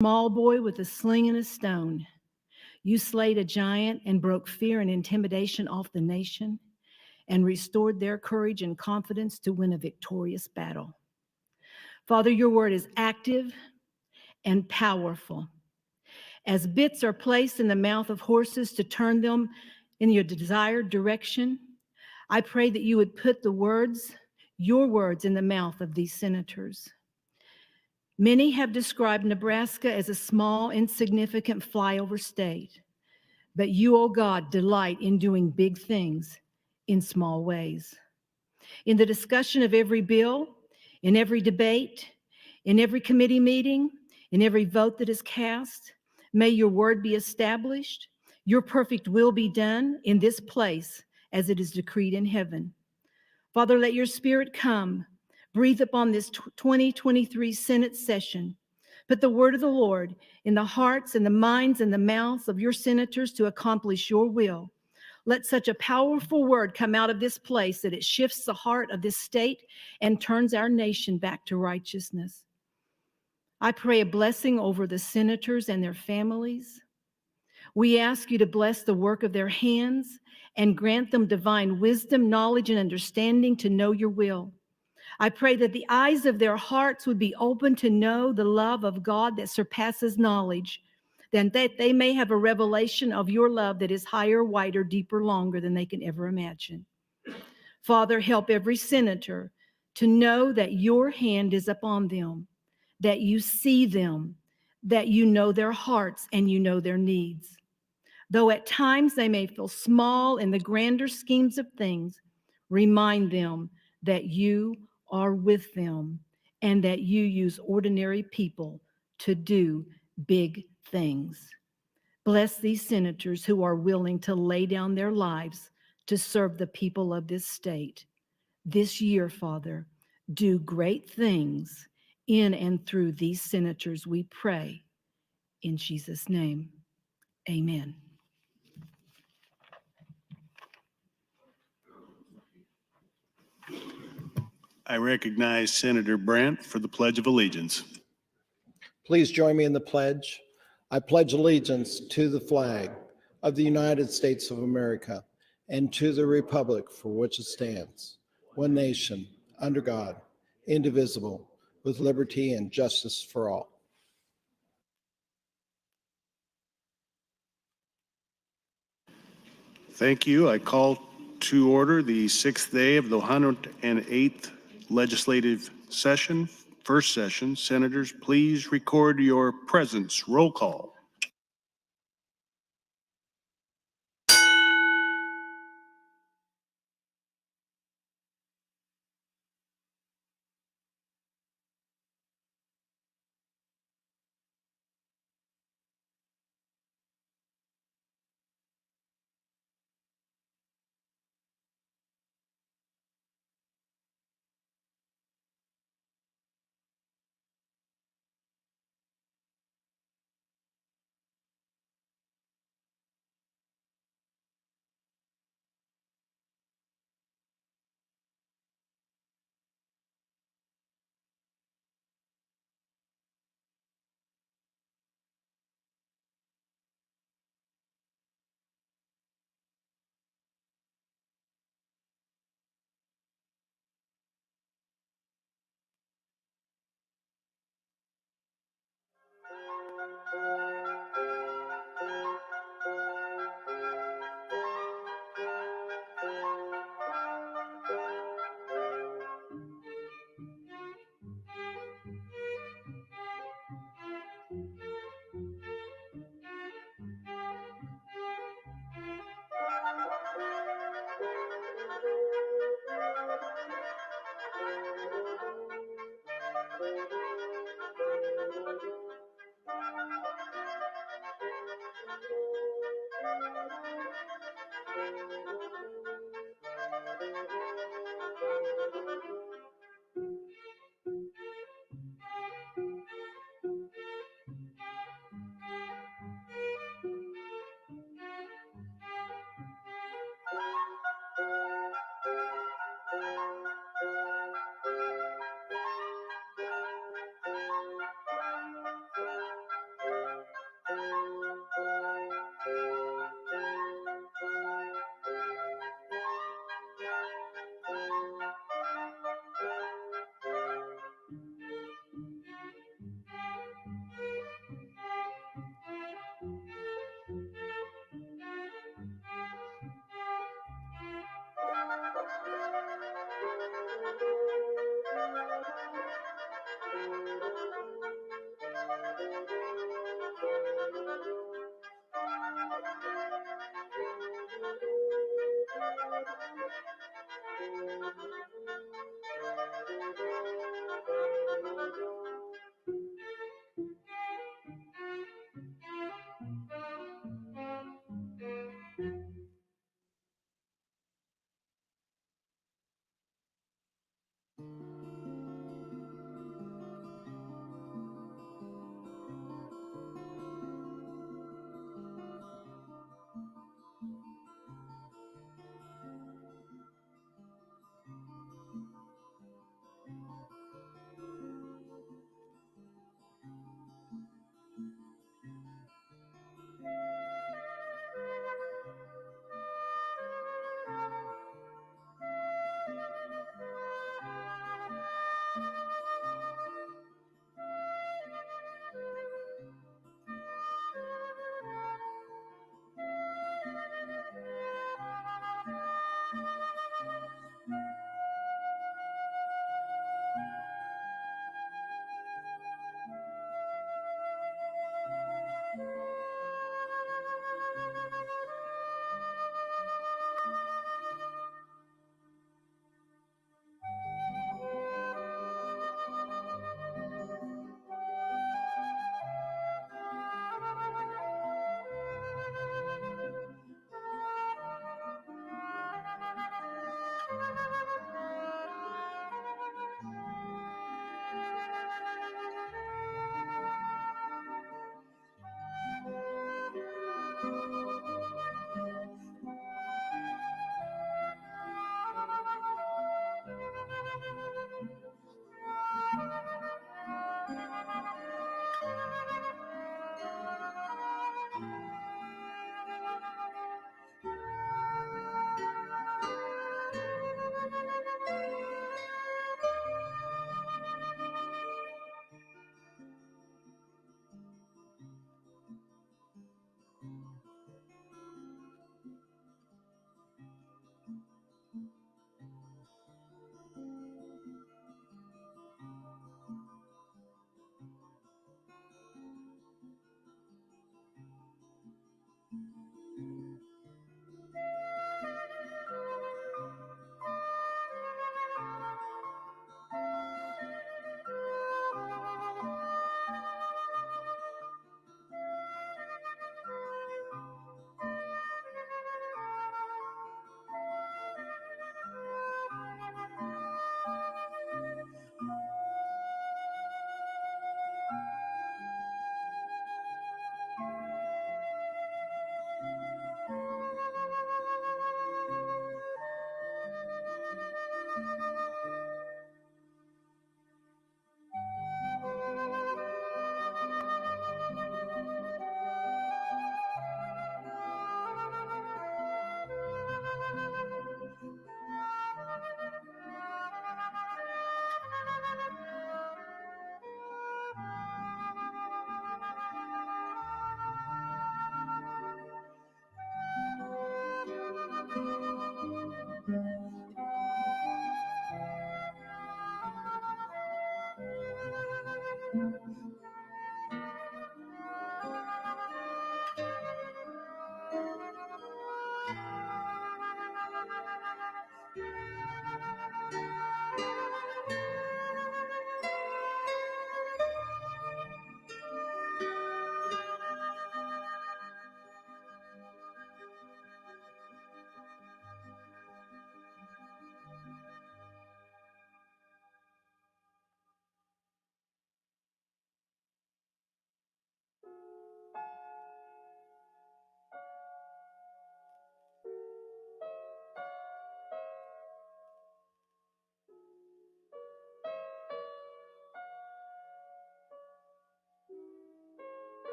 Small boy with a sling and a stone. You slayed a giant and broke fear and intimidation off the nation and restored their courage and confidence to win a victorious battle. Father, your word is active and powerful. As bits are placed in the mouth of horses to turn them in your desired direction, I pray that you would put your words in the mouth of these senators. Many have described Nebraska as a small, insignificant flyover state, but you, oh God, delight in doing big things in small ways. In the discussion of every bill, in every debate, in every committee meeting, in every vote that is cast, may your word be established, your perfect will be done in this place as it is decreed in heaven. Father, let your spirit come, breathe upon this 2023 Senate session. Put the word of the Lord in the hearts and the minds and the mouths of your senators to accomplish your will. Let such a powerful word come out of this place that it shifts the heart of this state and turns our nation back to righteousness. I pray a blessing over the senators and their families. We ask you to bless the work of their hands and grant them divine wisdom, knowledge, and understanding to know your will. I pray that the eyes of their hearts would be open to know the love of God that surpasses knowledge, then that they may have a revelation of your love that is higher, wider, deeper, longer than they can ever imagine. Father, help every senator to know that your hand is upon them, that you see them, that you know their hearts and you know their needs. Though at times they may feel small in the grander schemes of things, remind them that you are with them and that you use ordinary people to do big things. Bless these senators who are willing to lay down their lives to serve the people of this state. This year, Father, do great things in and through these senators, we pray. In Jesus' name, amen. I recognize Senator Brandt for the Pledge of Allegiance. Please join me in the pledge. I pledge allegiance to the flag of the United States of America and to the republic for which it stands, one nation, under God, indivisible, with liberty and justice for all. Thank you. I call to order the 6th day of the 108th legislative session, first session. Senators, please record your presence. Roll call.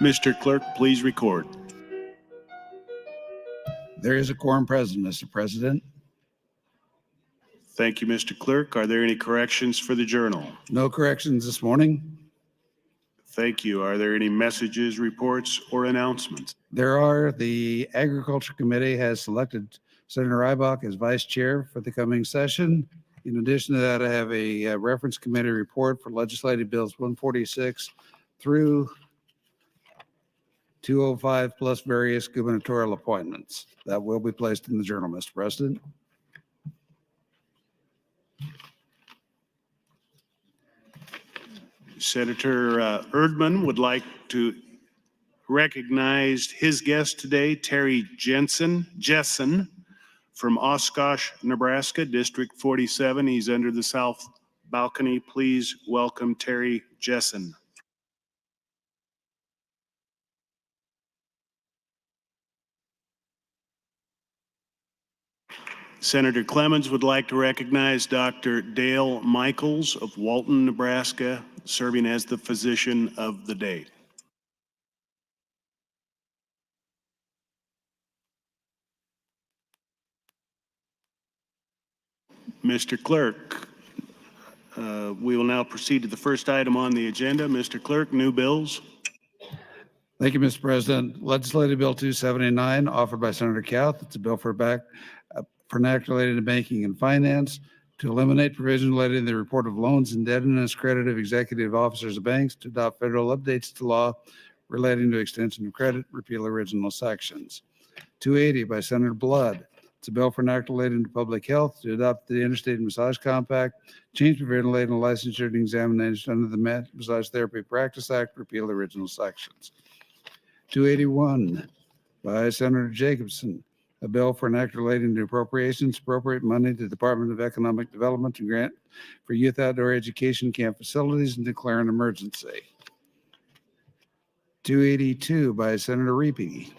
Mr. Clerk, please record. There is a quorum present, Mr. President. Thank you, Mr. Clerk. Are there any corrections for the journal? No corrections this morning. Thank you. Are there any messages, reports, or announcements? There are. The Agriculture Committee has selected Senator Ibach as vice chair for the coming session. In addition to that, I have a reference committee report for legislative bills 146 through 205 plus various gubernatorial appointments. That will be placed in the journal, Mr. President. Senator Erdman would like to recognize his guest today, Terry Jessen from Oshkosh, Nebraska, District 47. He's under the south balcony. Please welcome Terry Jessen. Senator Clemens would like to recognize Dr. Dale Michaels of Walton, Nebraska, serving as the physician of the day. Mr. Clerk, we will now proceed to the first item on the agenda. Mr. Clerk, new bills. Thank you, Mr. President. Legislative Bill 279, offered by Senator Kauth. It's a bill for an act related to banking and finance to eliminate provision related to the report of loans, indebtedness, credit of executive officers of banks, to adopt federal updates to law relating to extension of credit, repeal original sections. 280 by Senator Blood. It's a bill for an act relating to public health to adopt the Interstate Massage Compact, change provision relating to licensure and examination under the Massage Therapy Practice Act, repeal original sections. 281 by Senator Jacobson. A bill for an act relating to appropriations, appropriate money to the Department of Economic Development to grant for youth outdoor education camp facilities and declare an emergency. 282 by Senator Reapy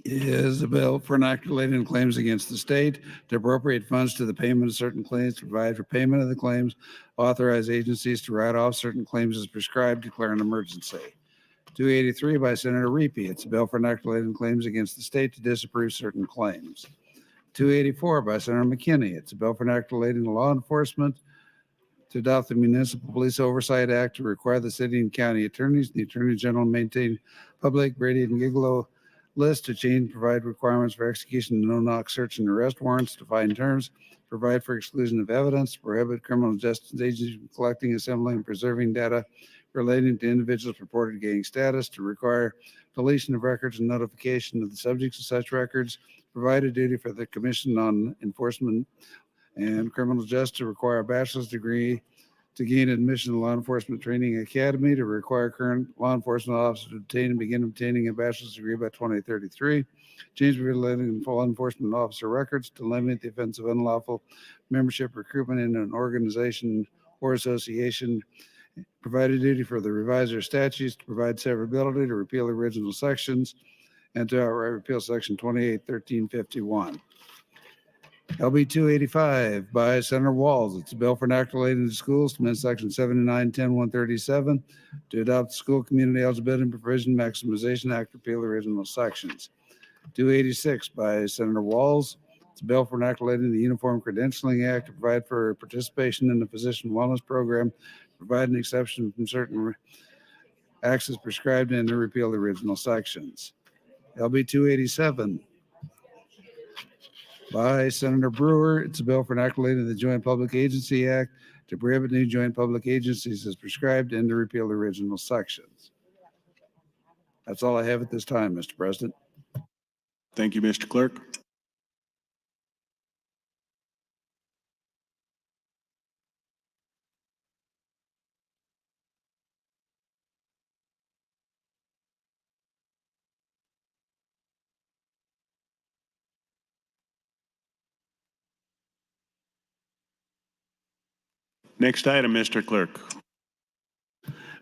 is a bill for an act relating to claims against the state to appropriate funds to the payment of certain claims, to provide for payment of the claims, authorize agencies to write off certain claims as prescribed, declare an emergency. 283 by Senator Reapy. It's a bill for an act relating to claims against the state to disapprove certain claims. 284 by Senator McKinney. It's a bill for an act relating to law enforcement to adopt the Municipal Police Oversight Act to require the city and county attorneys, the Attorney General, maintain public Brady and Gigolo list to change, provide requirements for execution of no-knock search and arrest warrants, define terms, provide for exclusion of evidence, prohibit criminal justice agencies from collecting, assembling, and preserving data relating to individuals reported gaining status, to require deletion of records and notification of the subjects of such records, provide a duty for the Commission on Enforcement and Criminal Justice to require a bachelor's degree to gain admission to Law Enforcement Training Academy, to require current law enforcement officers to obtain and begin obtaining a bachelor's degree by 2033, change relating to law enforcement officer records to limit the offense of unlawful membership, recruitment in an organization or association, provide a duty for the reviser statutes to provide severability, to repeal original sections, and to outright repeal section 281351. LB 285 by Senator Walls. It's a bill for an act relating to schools to amend section 7910-137 to adopt school community eligibility and provision maximization act, repeal original sections. 286 by Senator Walls. It's a bill for an act relating to the Uniform Credentialing Act to provide for participation in the physician wellness program, provide an exception from certain acts as prescribed, and to repeal the original sections. LB 287 by Senator Brewer. It's a bill for an act relating to the Joint Public Agency Act to prohibit new joint public agencies as prescribed and to repeal the original sections. That's all I have at this time, Mr. President. Thank you, Mr. Clerk. Next item, Mr. Clerk.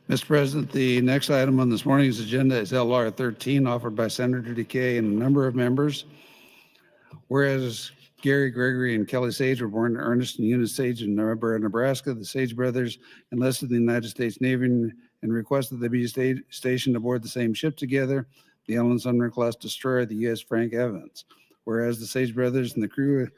Mr. President, the next item on this morning's agenda is LR 13, offered by Senator DeKay and a number of members. Whereas Gary, Gregory, and Kelly Sage were born to Ernest and Eunice Sage in Nebraska. The Sage brothers enlisted in the United States Navy and requested they be stationed aboard the same ship together, the Ellen Sumner-class destroyer, the U.S. Frank Evans. Whereas the Sage brothers and the crew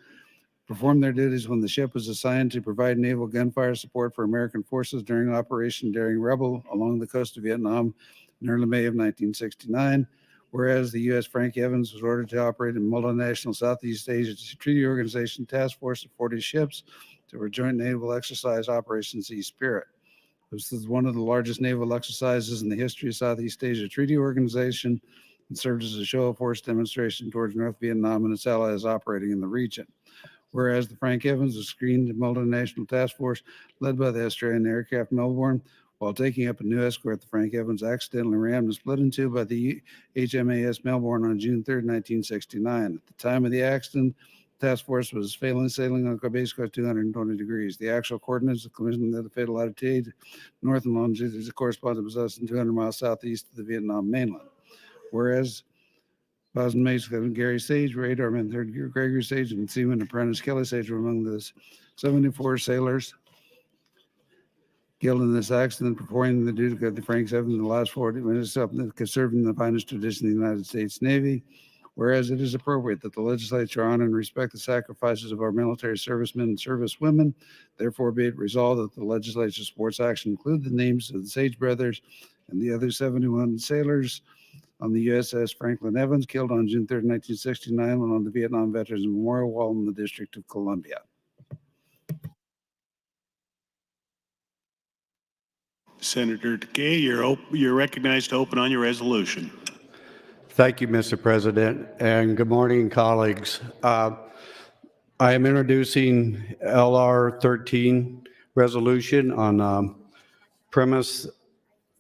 performed their duties when the ship was assigned to provide naval gunfire support for American forces during Operation Daring Rebel along the coast of Vietnam in early May of 1969. Whereas the U.S. Frank Evans was ordered to operate in multinational Southeast Asia Treaty Organization task force of 40 ships to a joint naval exercise Operation Sea Spirit. This is one of the largest naval exercises in the history of Southeast Asia Treaty Organization and served as a show of force demonstration towards North Vietnam and its allies operating in the region. Whereas the Frank Evans was screened in multinational task force led by the Australian aircraft Melbourne. While taking up a new escort, the Frank Evans accidentally rammed and split in two by the HMAS Melbourne on June 3, 1969. At the time of the accident, the task force was sailing on a base course 220 degrees. The actual coordinates of the fatal latitude, north and longitude, correspond to less than 200 miles southeast of the Vietnam mainland. Whereas Boston Mates, Gary Sage, radarman, third year Gregory Sage, and seaman apprentice Kelly Sage were among the 74 sailors killed in this accident, performing the duty of the Frank Evans in the last 40 minutes, conserving the finest tradition of the United States Navy. Whereas it is appropriate that the legislature honor and respect the sacrifices of our military servicemen and servicewomen, therefore be it resolved that the legislature supports action include the names of the Sage brothers and the other 71 sailors on the USS Franklin Evans, killed on June 3, 1969, when on the Vietnam Veterans Memorial Wall in the District of Columbia. Senator DeKay, you're recognized to open on your resolution. Thank you, Mr. President, and good morning, colleagues. I am introducing LR 13 resolution on premise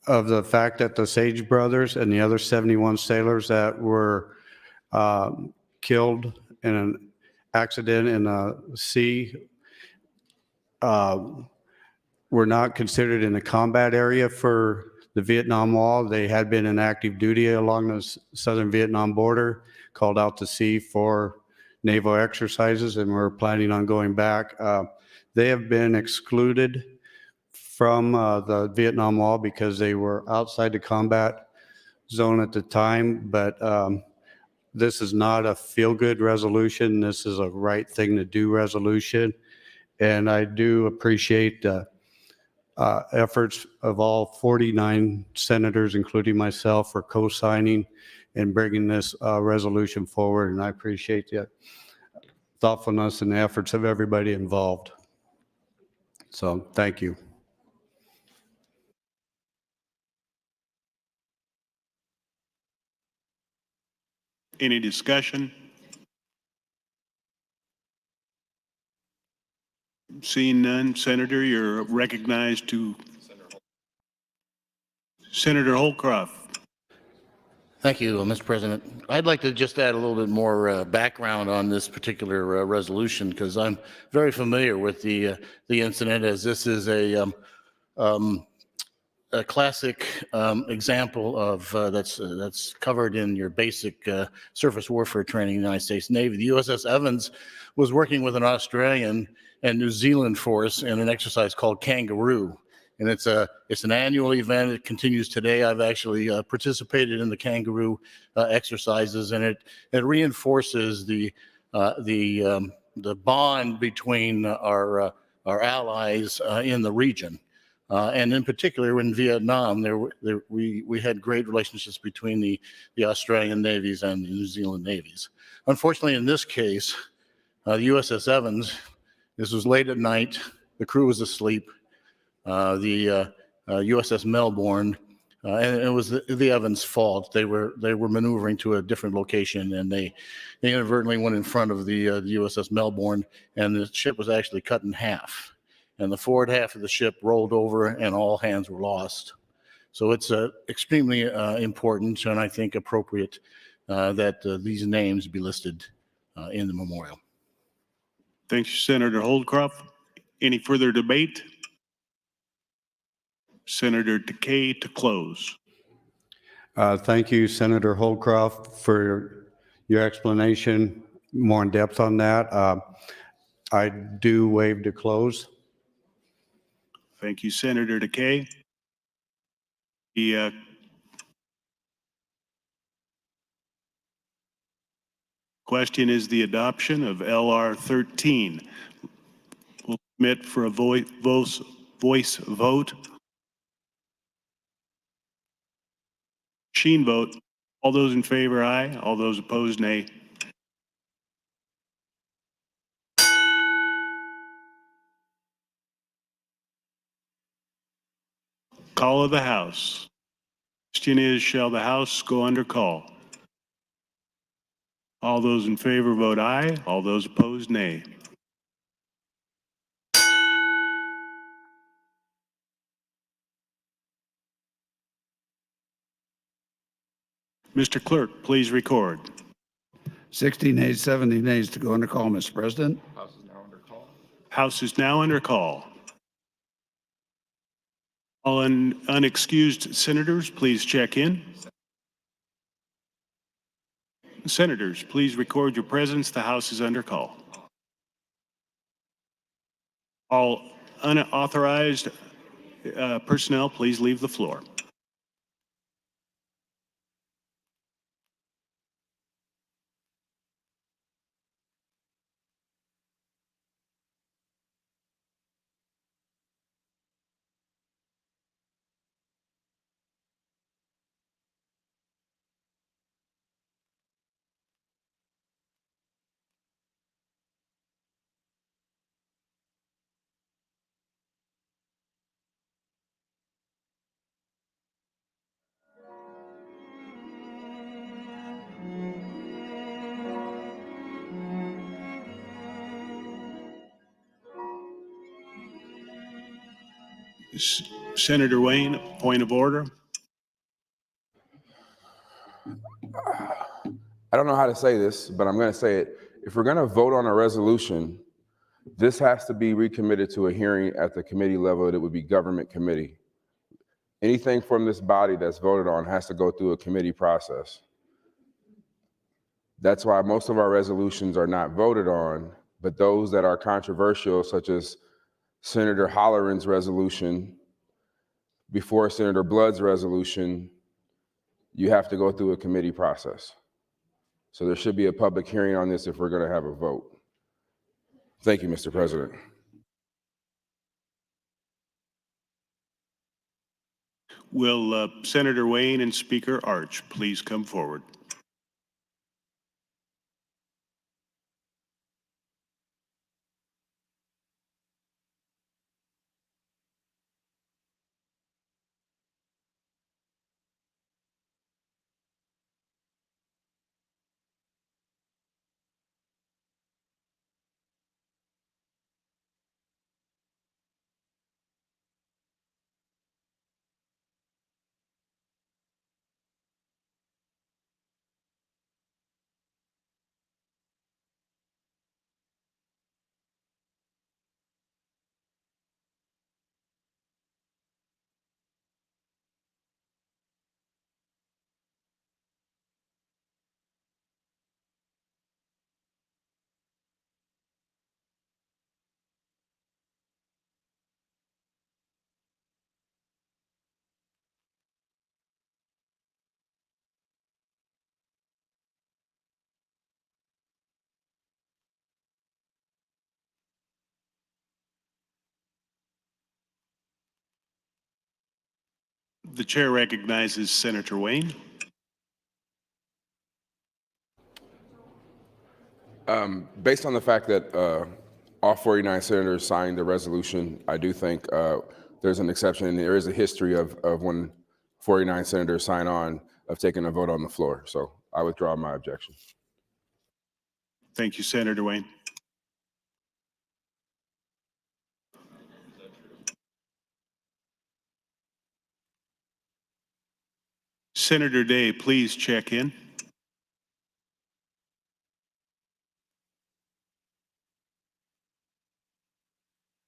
of the fact that the Sage brothers and the other 71 sailors that were killed in an accident in the sea were not considered in the combat area for the Vietnam War. They had been in active duty along the southern Vietnam border, called out to sea for naval exercises, and were planning on going back. They have been excluded from the Vietnam War because they were outside the combat zone at the time, but this is not a feel-good resolution. This is a right thing to do resolution, and I do appreciate the efforts of all 49 senators, including myself, for co-signing and bringing this resolution forward, and I appreciate the thoughtfulness and the efforts of everybody involved. So, thank you. Any discussion? Seeing none, Senator, you're recognized to Senator Holcroft. Thank you, Mr. President. I'd like to just add a little bit more background on this particular resolution, because I'm very familiar with the incident, as this is a classic example of that's covered in your basic surface warfare training in the United States Navy. The USS Evans was working with an Australian and New Zealand force in an exercise called Kangaroo. And it's an annual event. It continues today. I've actually participated in the Kangaroo exercises, and it reinforces the bond between our allies in the region. And in particular, in Vietnam, we had great relationships between the Australian navies and the New Zealand navies. Unfortunately, in this case, the USS Evans, this was late at night. The crew was asleep. The USS Melbourne, and it was the Evans' fault. They were maneuvering to a different location, and they inadvertently went in front of the USS Melbourne, and the ship was actually cut in half. And the forward half of the ship rolled over, and all hands were lost. So it's extremely important, and I think appropriate that these names be listed in the memorial. Thank you, Senator Holcroft. Any further debate? Senator DeKay to close. Thank you, Senator Holcroft, for your explanation. more in depth on that. I do waive to close. Thank you, Senator DeKay. The question is the adoption of LR 13. We'll submit for a voice vote. Machine vote. All those in favor, aye. All those opposed, nay. Call of the House. Question is, shall the House go under call? All those in favor vote aye. All those opposed, nay. Mr. Clerk, please record. 16 nays, 70 nays to go under call, Mr. President. House is now under call. All unexcused senators, please check in. Senators, please record your presence. The House is under call. All unauthorized personnel, please leave the floor. Senator Wayne, point of order. I don't know how to say this, but I'm going to say it. If we're going to vote on a resolution, this has to be recommitted to a hearing at the committee level. It would be government committee. Anything from this body that's voted on has to go through a committee process. That's why most of our resolutions are not voted on, but those that are controversial, such as Senator Holleran's resolution, before Senator Blood's resolution, you have to go through a committee process. So there should be a public hearing on this if we're going to have a vote. Thank you, Mr. President. Will Senator Wayne and Speaker Arch please come forward? The chair recognizes Senator Wayne. Based on the fact that all 49 senators signed the resolution, I do think there's an exception, and there is a history of when 49 senators sign on of taking a vote on the floor. So I withdraw my objection. Thank you, Senator Wayne. Senator Day, please check in.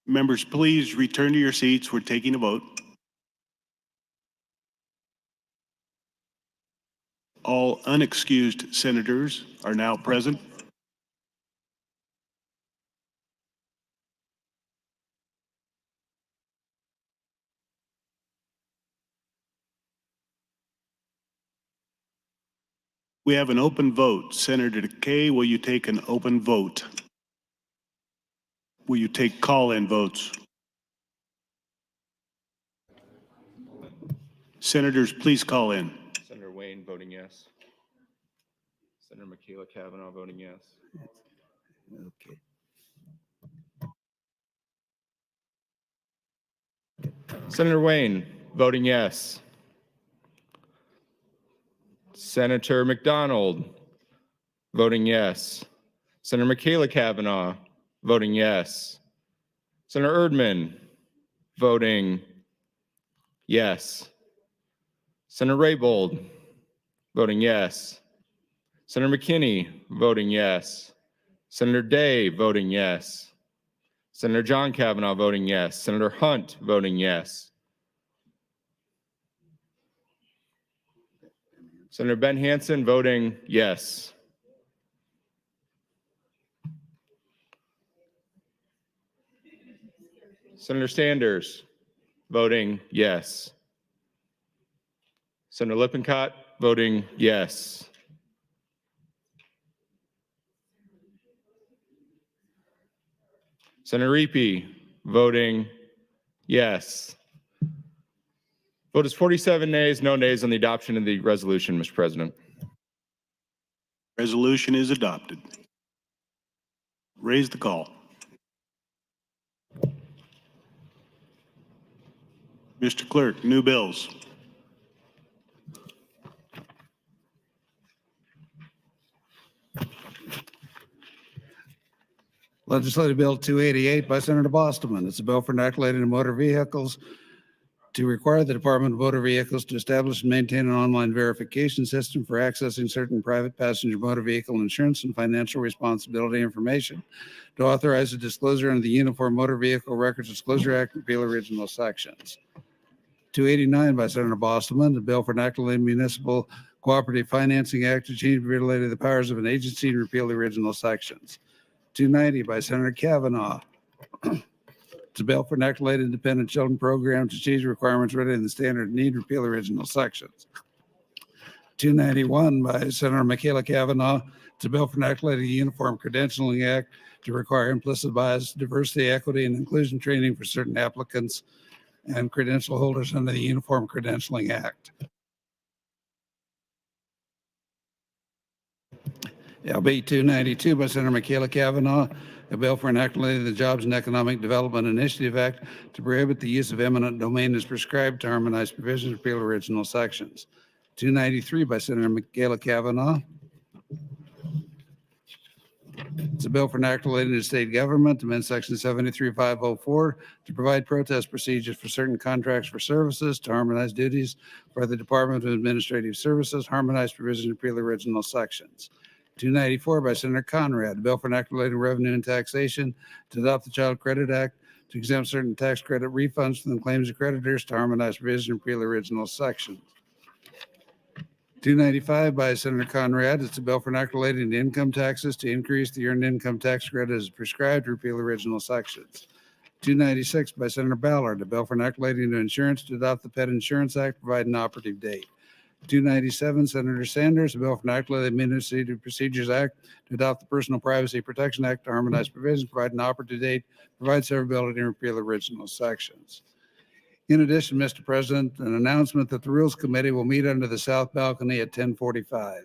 Members, please return to your seats. We're taking a vote. All unexcused senators are now present. We have an open vote. Senator DeKay, will you take an open vote? Will you take call-in votes? Senators, please call in. Senator Wayne voting yes. Senator Michaela Kavanaugh voting yes. Okay. Senator Wayne voting yes. Senator McDonald voting yes. Senator Michaela Kavanaugh voting yes. Senator Erdman voting yes. Senator Raybold voting yes. Senator McKinney voting yes. Senator Day voting yes. Senator John Kavanaugh voting yes. Senator Hunt voting yes. Senator Ben Hansen voting yes. Senator Sanders voting yes. Senator Lippincott voting yes. Senator Reapy voting yes. Vote is 47 nays, no nays on the adoption of the resolution, Mr. President. Resolution is adopted. Raise the call. Mr. Clerk, new bills. Legislative Bill 288 by Senator Bostman. It's a bill for inoculating in motor vehicles to require the Department of Motor Vehicles to establish and maintain an online verification system for accessing certain private passenger motor vehicle insurance and financial responsibility information, to authorize a disclosure under the Uniform Motor Vehicle Records Disclosure Act, repeal original sections. 289 by Senator Bostman, the bill for inoculating Municipal Cooperative Financing Act to change related to the powers of an agency and repeal the original sections. 290 by Senator Kavanaugh. It's a bill for inoculated independent children program to change requirements written in the standard need, repeal original sections. 291 by Senator Michaela Kavanaugh. It's a bill for inoculating the Uniform Credentialing Act to require implicit bias, diversity, equity, and inclusion training for certain applicants and credential holders under the Uniform Credentialing Act. LB 292 by Senator Michaela Kavanaugh, a bill for enacting the Jobs and Economic Development Initiative Act to prohibit the use of eminent domain as prescribed, to harmonize provisions, repeal original sections. 293 by Senator Michaela Kavanaugh. It's a bill for enacting the state government to amend section 73504 to provide protest procedures for certain contracts for services, to harmonize duties for the Department of Administrative Services, harmonize provisions, repeal original sections. 294 by Senator Conrad, a bill for enacting revenue and taxation to adopt the Child Credit Act to exempt certain tax credit refunds from the claims of creditors, to harmonize provisions and repeal original sections. 295 by Senator Conrad, it's a bill for enacting the income taxes to increase the earned income tax credit as prescribed, to repeal original sections. 296 by Senator Ballard, a bill for enacting the insurance to adopt the Pet Insurance Act, provide an operative date. 297, Senator Sanders, a bill for enacting the Administrative Procedures Act to adopt the Personal Privacy Protection Act, to harmonize provisions, provide an operative date, provide severability, and repeal original sections. In addition, Mr. President, an announcement that the Rules Committee will meet under the south balcony at 10:45.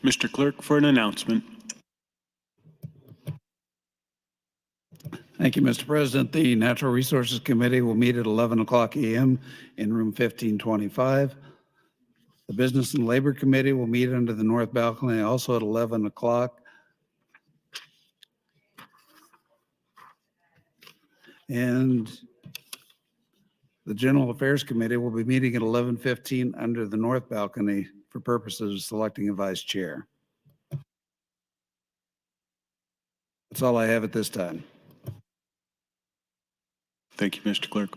Mr. Clerk, for an announcement. Thank you, Mr. President. The Natural Resources Committee will meet at 11 o'clock a.m. in room 1525. The Business and Labor Committee will meet under the north balcony also at 11 o'clock. And the General Affairs Committee will be meeting at 11:15 under the north balcony for purposes of selecting a vice chair. That's all I have at this time. Thank you, Mr. Clerk.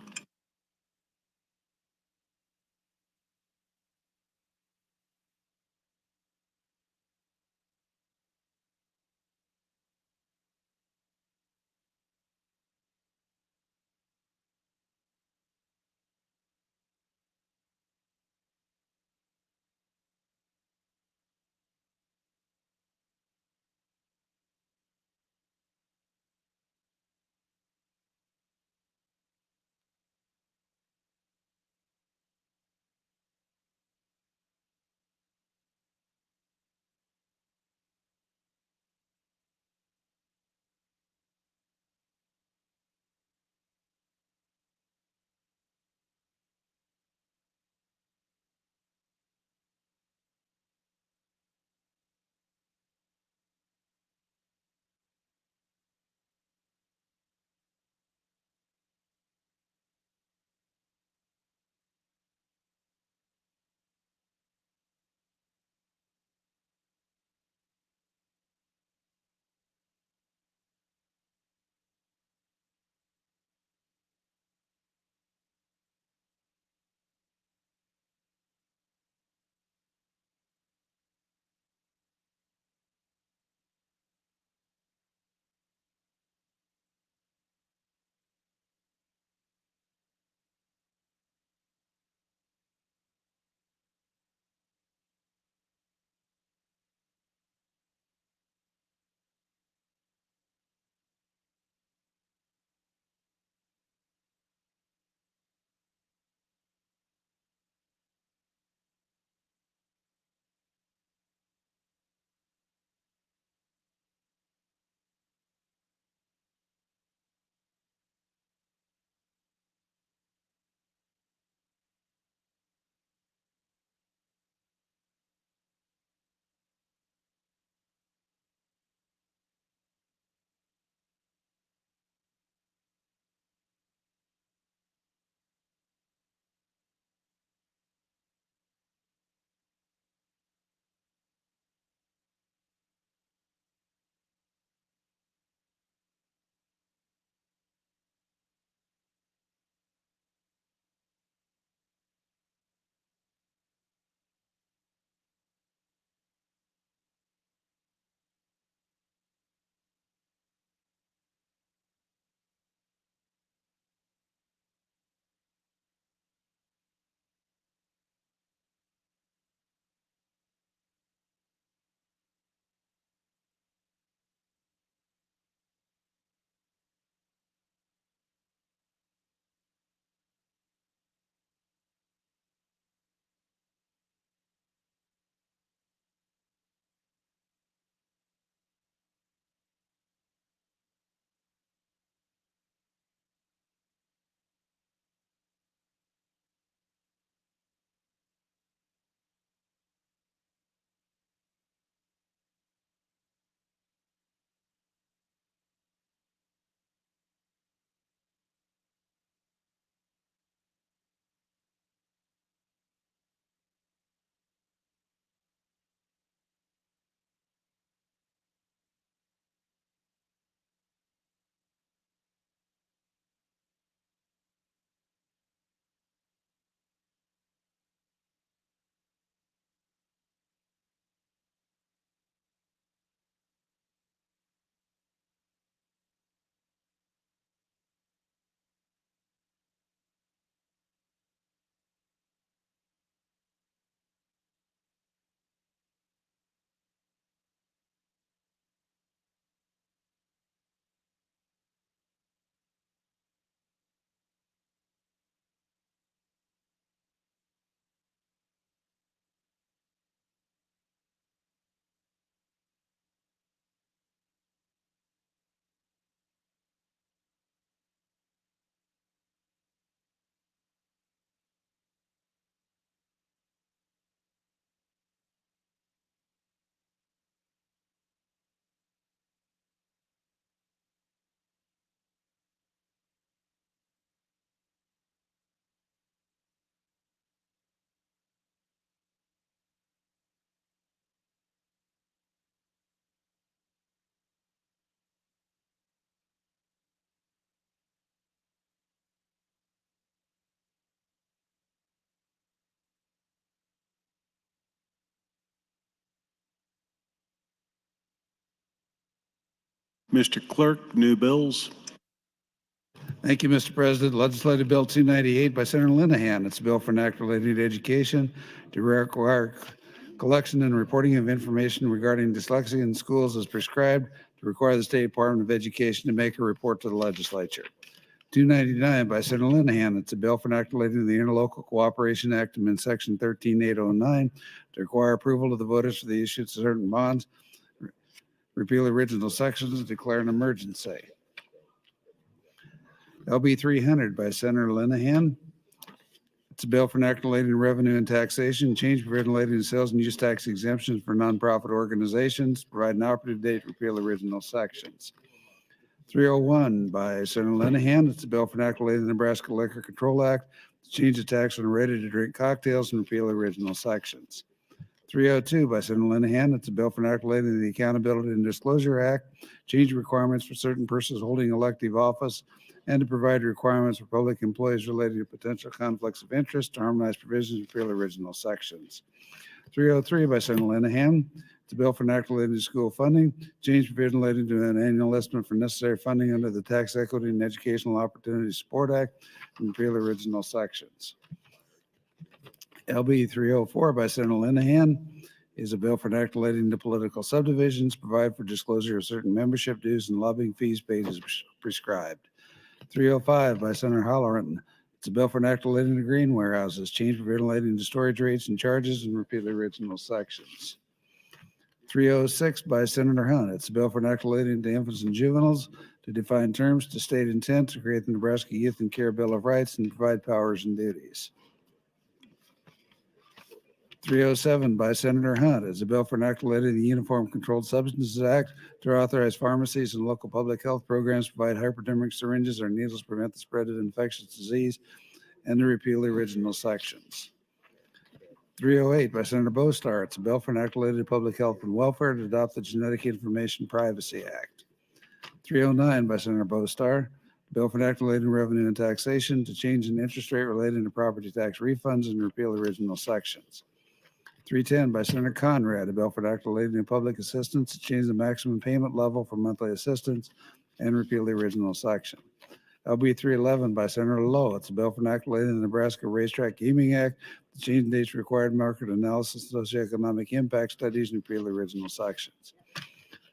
Mr. Clerk, new bills. Thank you, Mr. President. Legislative Bill 298 by Senator Linehan. It's a bill for an act related to education to require collection and reporting of information regarding dyslexia in schools as prescribed, to require the State Department of Education to make a report to the legislature. 299 by Senator Linehan. It's a bill for an act relating to the Interlocal Cooperation Act amendment Section 13809 to require approval of the voters for the issue of certain bonds, repeal original sections, and declare an emergency. LB 300 by Senator Linehan. It's a bill for an act relating to revenue and taxation, change provision relating to sales and use tax exemptions for nonprofit organizations, provide an operative date, repeal original sections. 301 by Senator Linehan. It's a bill for an act relating to the Nebraska Liquor Control Act, to change the tax on ready-to-drink cocktails and repeal original sections. 302 by Senator Linehan. It's a bill for an act relating to the Accountability and Disclosure Act, change requirements for certain persons holding elective office, and to provide requirements for public employees related to potential conflicts of interest, to harmonize provisions and repeal original sections. 303 by Senator Linehan. It's a bill for an act related to school funding, change provision related to an annual estimate for necessary funding under the Tax Equity and Educational Opportunity Support Act, and repeal original sections. LB 304 by Senator Linehan is a bill for an act relating to political subdivisions, provide for disclosure of certain membership dues and lobbying fees paid as prescribed. 305 by Senator Halloran. It's a bill for an act relating to green warehouses, change provision relating to storage rates and charges, and repeal the original sections. 306 by Senator Hunt. It's a bill for an act relating to infants and juveniles, to define terms, to state intent, to create the Nebraska Youth and Care Bill of Rights, and provide powers and duties. 307 by Senator Hunt is a bill for an act related to the Uniform Controlled Substances Act, to authorize pharmacies and local public health programs to provide hypodermic syringes or needles to prevent the spread of infectious disease, and to repeal the original sections. 308 by Senator Bostar. It's a bill for an act related to public health and welfare, to adopt the Genetic Information Privacy Act. 309 by Senator Bostar. Bill for an act related to revenue and taxation, to change an interest rate relating to property tax refunds and repeal original sections. 310 by Senator Conrad. A bill for an act relating to public assistance, to change the maximum payment level for monthly assistance and repeal the original section. LB 311 by Senator Lowe. It's a bill for an act relating to the Nebraska Racetrack Gaming Act, to change the dates required market analysis, socioeconomic impact studies, and repeal the original sections.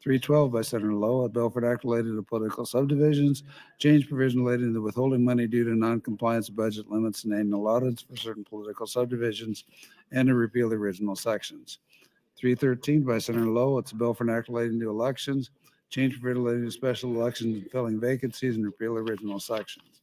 312 by Senator Lowe, a bill for an act related to political subdivisions, change provision relating to withholding money due to noncompliance of budget limits and annual audits for certain political subdivisions, and to repeal the original sections. 313 by Senator Lowe, it's a bill for an act relating to elections, change provision relating to special elections and filling vacancies, and repeal the original sections.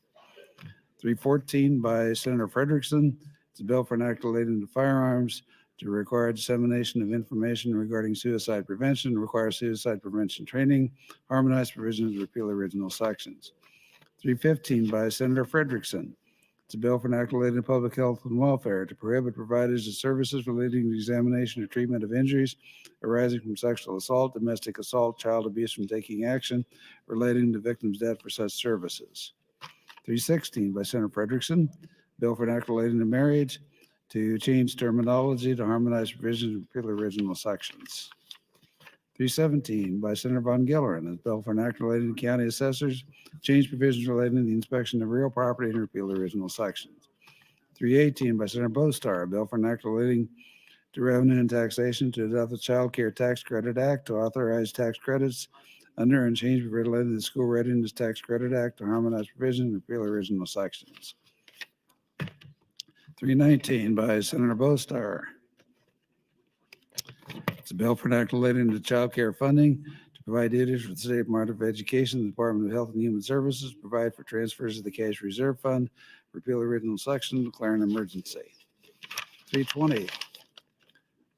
314 by Senator Frederickson, it's a bill for an act relating to firearms, to require dissemination of information regarding suicide prevention, require suicide prevention training, harmonize provisions, repeal original sections. 315 by Senator Frederickson. It's a bill for an act related to public health and welfare, to prohibit providers of services relating to examination or treatment of injuries arising from sexual assault, domestic assault, child abuse from taking action relating to victims' death for such services. 316 by Senator Frederickson. Bill for an act relating to marriage, to change terminology, to harmonize provisions and repeal original sections. 317 by Senator Von Gillerin, a bill for an act relating to county assessors, change provisions relating to the inspection of real property and repeal the original sections. 318 by Senator Bostar, a bill for an act relating to revenue and taxation, to adopt the Child Care Tax Credit Act, to authorize tax credits under and change provisions related to the School Readiness Tax Credit Act, to harmonize provisions and repeal original sections. 319 by Senator Bostar. It's a bill for an act relating to child care funding, to provide duties for the State Department of Education, the Department of Health and Human Services, provide for transfers of the cash reserve fund, repeal original section, declare an emergency. 320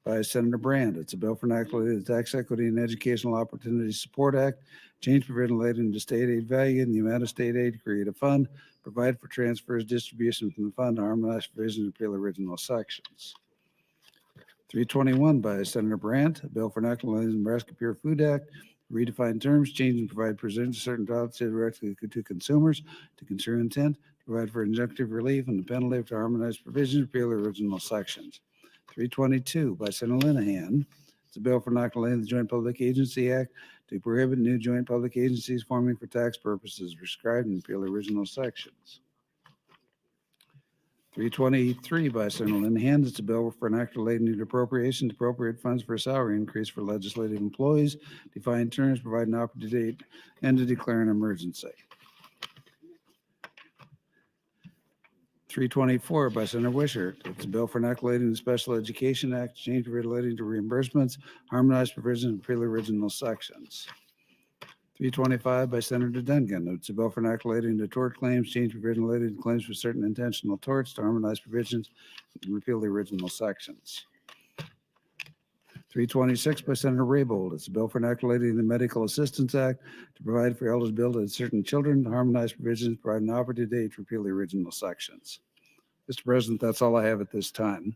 by Senator Brand. It's a bill for an act related to Tax Equity and Educational Opportunity Support Act, change provision relating to state aid value and the amount of state aid, to create a fund, provide for transfers, distribution from the fund, to harmonize provisions, repeal original sections. 321 by Senator Brandt, a bill for an act relating to the Nebraska Pure Food Act, redefine terms, change and provide present certain dollars directly to consumers, to consider intent, to provide for injunctive relief and the penalty to harmonize provisions, repeal the original sections. 322 by Senator Linehan. It's a bill for enacting the Joint Public Agency Act to prohibit new joint public agencies forming for tax purposes prescribed and repeal original sections. 323 by Senator Lynn Hand. It's a bill for an act relating to appropriation to appropriate funds for a salary increase for legislative employees, define terms, provide an operative date, and to declare an emergency. 324 by Senator Wishart. It's a bill for an act relating to the Special Education Act, change relating to reimbursements, harmonized provisions, and repeal original sections. 325 by Senator Duncan. It's a bill for an act relating to tort claims, change provision related to claims for certain intentional torts to harmonize provisions and repeal the original sections. 326 by Senator Raybold. It's a bill for an act relating to the Medical Assistance Act to provide for eligibility of certain children, to harmonize provisions, provide an operative date to repeal the original sections. Mr. President, that's all I have at this time.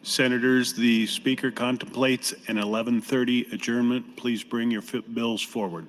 Senators, the Speaker contemplates an 11:30 adjournment. Please bring your bills forward.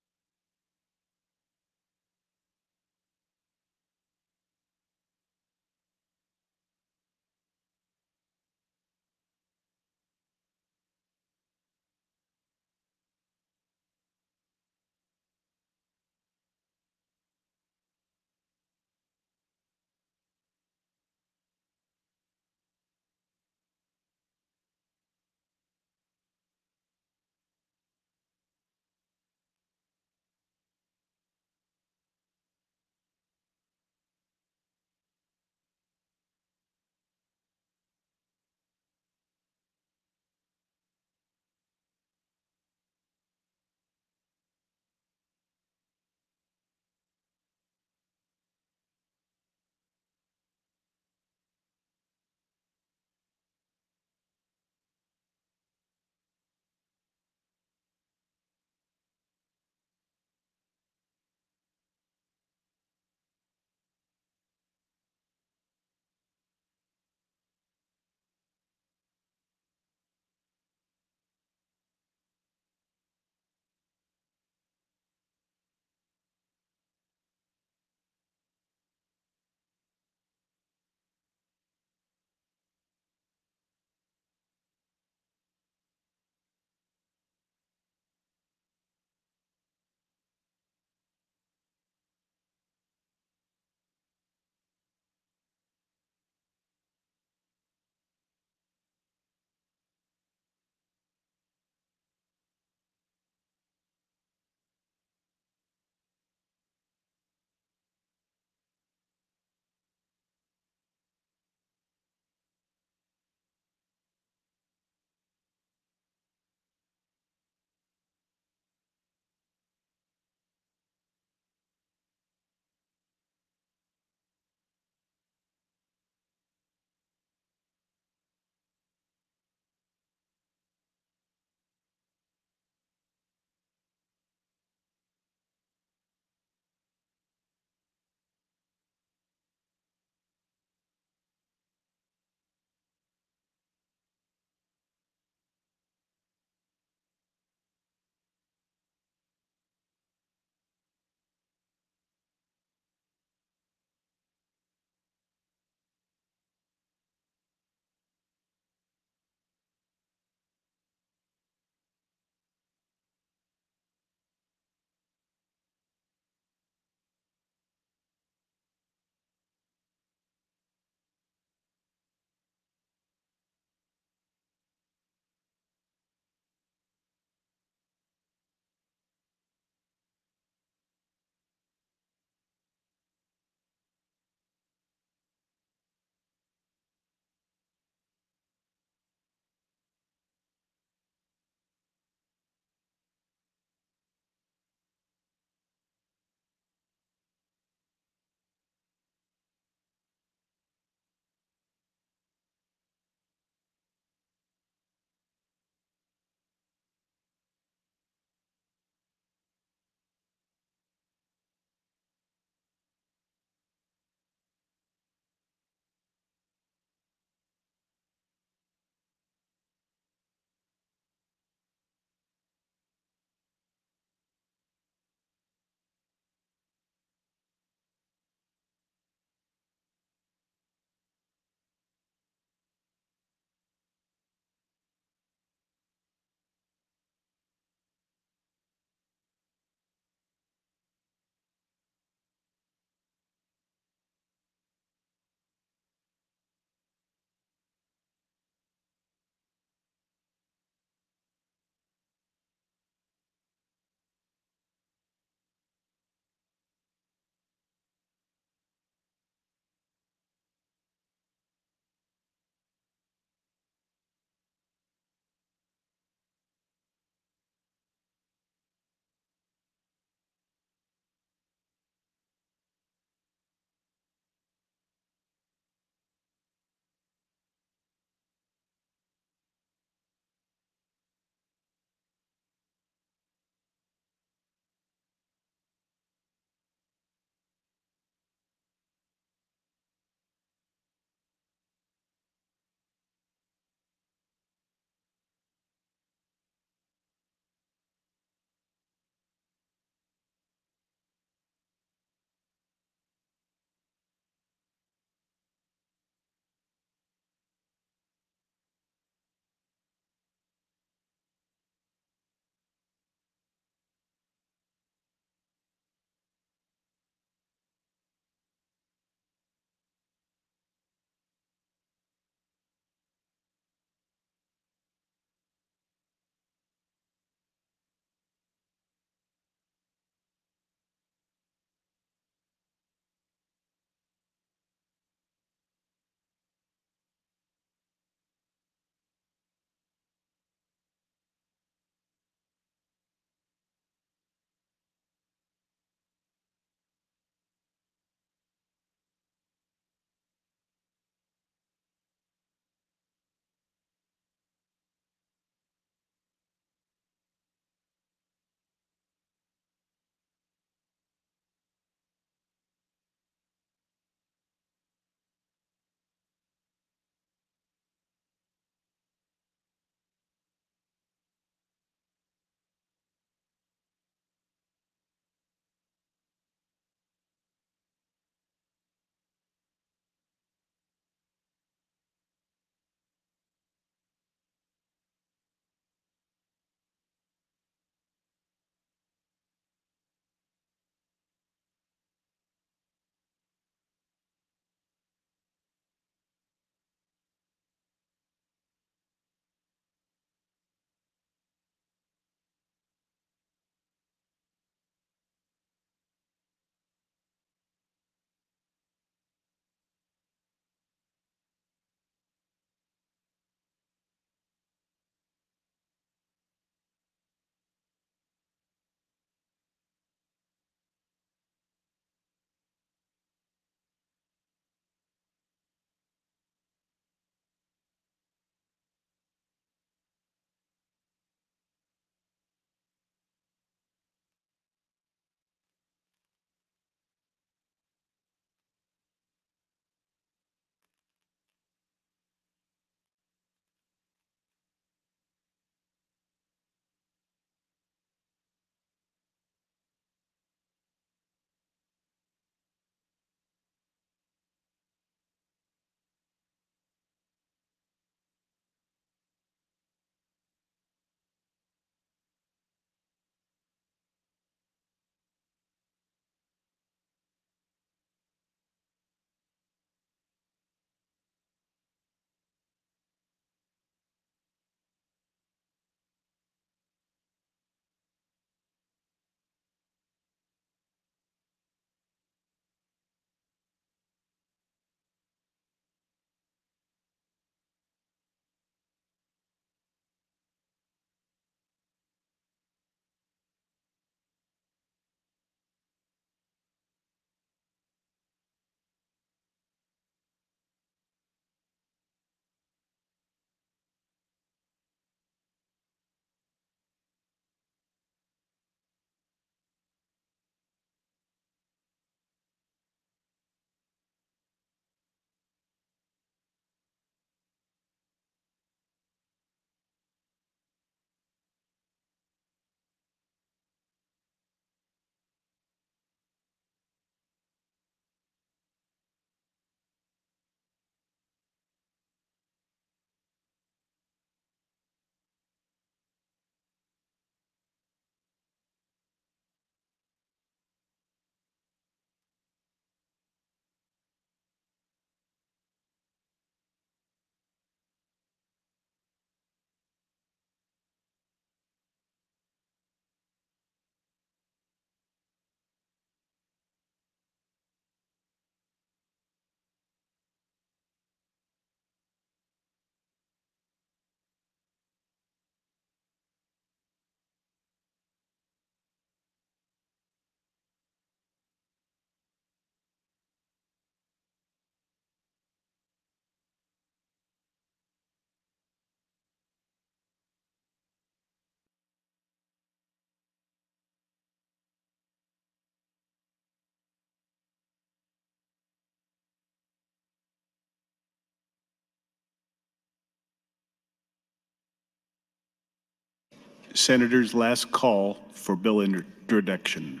Senators, last call for bill introduction.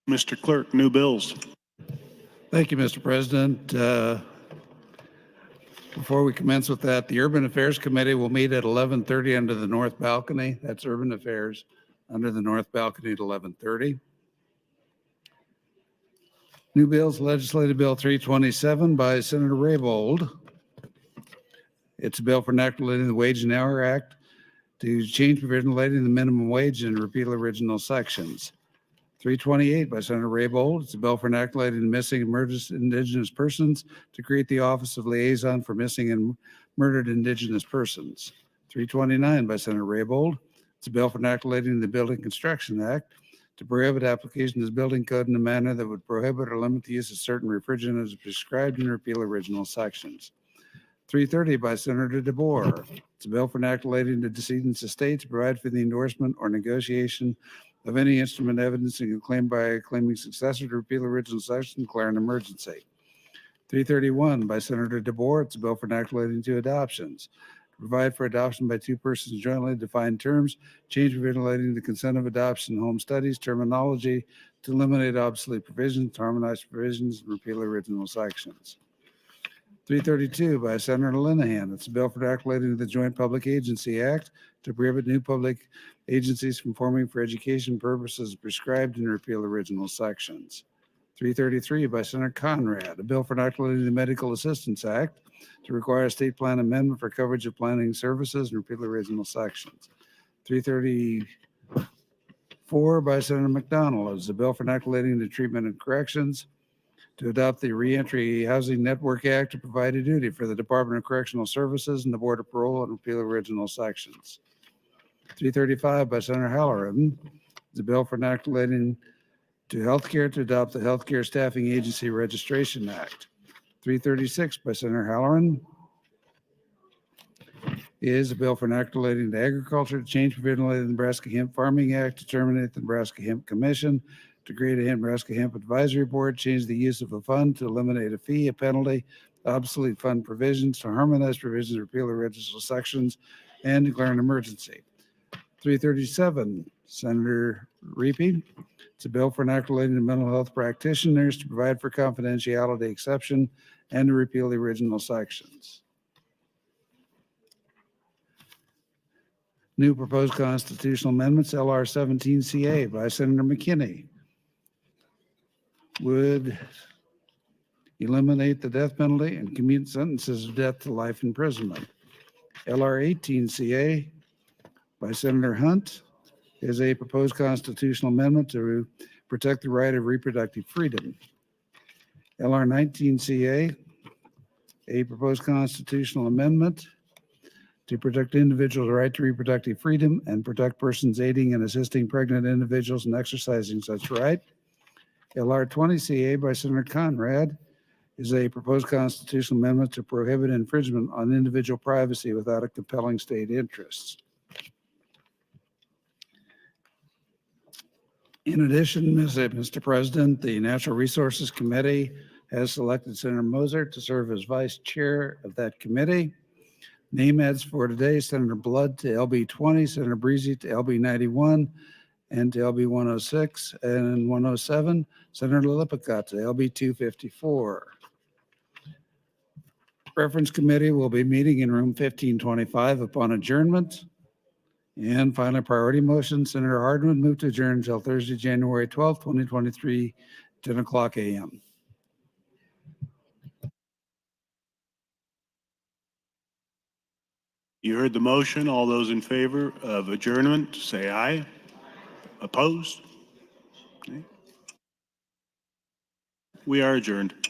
Mr. Clerk, new bills. Thank you, Mr. President. Before we commence with that, the Urban Affairs Committee will meet at 11:30 under the north balcony. That's Urban Affairs under the north balcony at 11:30. New bills, Legislative Bill 327 by Senator Raybold. It's a bill for enacting the Wage and Hour Act to change provision relating to the minimum wage and repeal original sections. 328 by Senator Raybold. It's a bill for enacting the missing and murdered Indigenous persons to create the Office of Liaison for Missing and Murdered Indigenous Persons. 329 by Senator Raybold. It's a bill for enacting the Building Construction Act to prohibit application of the building code in a manner that would prohibit or limit the use of certain refrigerants as prescribed and repeal original sections. 330 by Senator DeBoer. It's a bill for enacting the decedent's estate to provide for the endorsement or negotiation of any instrument evidencing a claim by a claiming successor to repeal original section, declare an emergency. 331 by Senator DeBoer. It's a bill for enacting two adoptions. To provide for adoption by two persons jointly defined terms, change provision relating to the consent of adoption, home studies, terminology, to eliminate obsolete provisions, to harmonize provisions, and repeal original sections. 332 by Senator Linehan. It's a bill for enacting the Joint Public Agency Act to prohibit new public agencies from forming for education purposes prescribed and repeal original sections. 333 by Senator Conrad, a bill for enacting the Medical Assistance Act to require a state plan amendment for coverage of planning services and repeal original sections. 334 by Senator McDonald is a bill for enacting the Treatment and Corrections to adopt the Reentry Housing Network Act to provide a duty for the Department of Correctional Services and the Board of Parole and repeal original sections. 335 by Senator Halloran is a bill for enacting to healthcare to adopt the Healthcare Staffing Agency Registration Act. 336 by Senator Halloran is a bill for enacting to agriculture to change provision related to the Nebraska Hemp Farming Act to terminate the Nebraska Hemp Commission, to create a Nebraska Hemp Advisory Board, change the use of a fund to eliminate a fee, a penalty, obsolete fund provisions, to harmonize provisions, repeal original sections, and declare an emergency. 337, Senator Reapy. It's a bill for enacting to mental health practitioners to provide for confidentiality exception and to repeal the original sections. New proposed constitutional amendments, LR 17CA by Senator McKinney, would eliminate the death penalty and commute sentences of death to life imprisonment. LR 18CA by Senator Hunt is a proposed constitutional amendment to protect the right of reproductive freedom. LR 19CA, a proposed constitutional amendment to protect individuals' right to reproductive freedom and protect persons aiding and assisting pregnant individuals in exercising such right. LR 20CA by Senator Conrad is a proposed constitutional amendment to prohibit infringement on individual privacy without a compelling state interest. In addition, Mr. President, the Natural Resources Committee has selected Senator Moser to serve as vice chair of that committee. Name ads for today: Senator Blood to LB 20, Senator Breezy to LB 91, and to LB 106 and 107, Senator Lippincott to LB 254. Reference Committee will be meeting in room 1525 upon adjournment. And finally, priority motion, Senator Hardman moved to adjourn until Thursday, January 12th, 2023, 10 o'clock a.m. You heard the motion. All those in favor of adjournment, say aye. Opposed? Okay. We are adjourned.